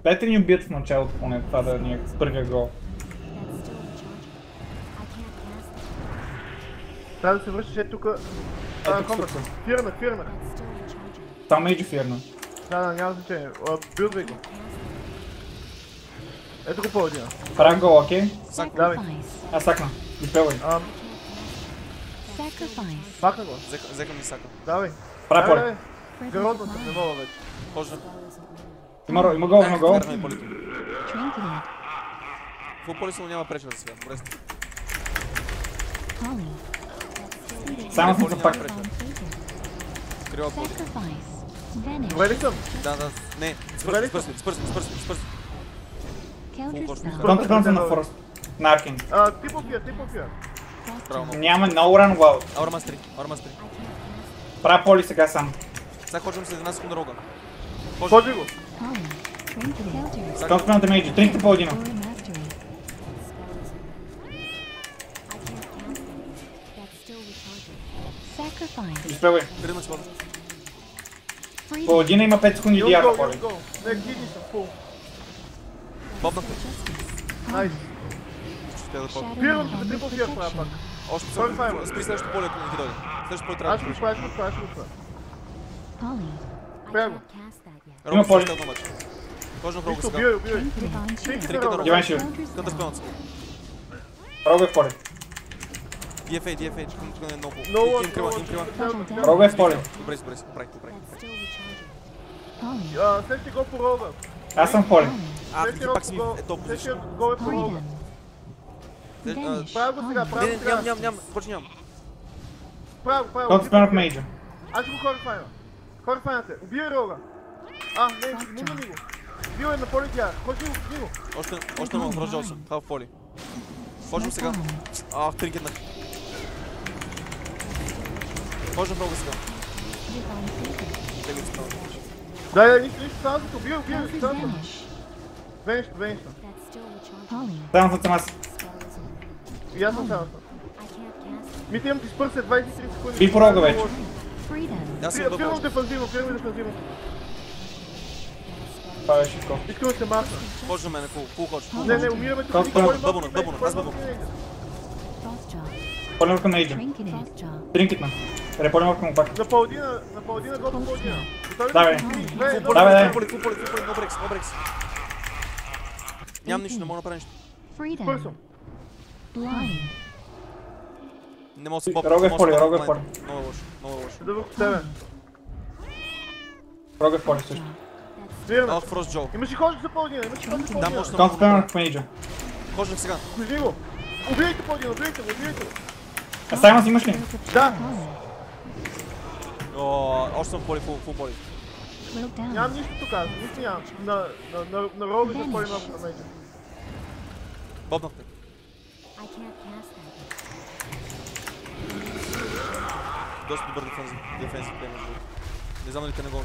Дайте ни убият в началото, поне това да ни е първия гол. Трябва да се връщаш тук. Комбата. Фирна. Там мейджи фирна. Да, няма значение. Билдвай го. Ето го по-един. Правим гол, окей? Давай. Аз сакна. Изпелвай. Пакна го. Взеха ми сака. Давай. Прави поле. Гаротно се, не мога вече. Хожда. Има гол, има гол. Карахме полето. Фул поле само няма преча за сега. Добре сте. Само съм пак. Крила поле. Добре ли съм? Да. Не, спърси. Контраконта на Форест. На Аркин. Типопия. Браво. Няма no run wild. Аура мастри. Правя поли сега сам. Сега ходжам след една секунда рога. Ходи го. Контраконта мейджи. Тринките по един. Изпелвай. Тръгна чвода. По един има 5 секунди диага поли. Не, гидни съм, фул. Бобнахте. Найс. Ще да пop. Пирам се, типопия правя пак. Още съм. Спри следващото поле, ако не ти дойде. Следващото поле трябва Аз да го спреш. спра. Спря го. Има поле. Хождам в рога Нищо, сега. убивай. Тринките на рога. Дивайн шилд. Кънта спелнат се. Рога е в поле. DFA, тук не е много. Много, Им крила. Рога е в поле. Добре, прави. Следващия гол по рога. Аз съм в поле. Ти пак си ми е толкова Следващия позиция. гол е по рога. Правя го сега, Нямам, почти нямам. Правя го. Контраконта спелнат мейджи. Аз ще го хорифайнате. Убивай рога. Не го. Убивай на поле тя. Ходи го. Още много връжал съм. Това в поли. Хождам сега. Тринкетнах. Хождам много сега. Теглите става. Да, нищо, става за убивай, става. Венища. Само съм аз. И аз съм само. Мите имам ти спър след 23 секунди. Би по рога вече. Аз съм Фирмам добър. дефанзивно. Това беше шитко. Искам да се махна. Хожда мене, фул хож. Не, умираме тук. Бъбуна, аз бъбуна. Поле върху мейджи. Тринкетна. Реполе върху му пак. На паладина, гол по паладина. Давай. Фул поле, no breaks. Нямам нищо, не мога да направя нищо. Пърсом. Не мога да се попа. Рога е в поле. Много лошо. Да върху тебе. Рога е в поле също. Вирна. Фрост Джо. Имаш и хожда за паладина. Да, може да Контраконта спелнат мейджи. Хождам сега. Ходи го. Убийте паладина, убийте го. А Саймънс имаш ли? Да. Още съм поли, фул поли. Нямам нищо тук, нищо нямам. На рога за поле на мейджа. Бобнахте. Доста добър дефензив плей, между другото. Не знам дали те не го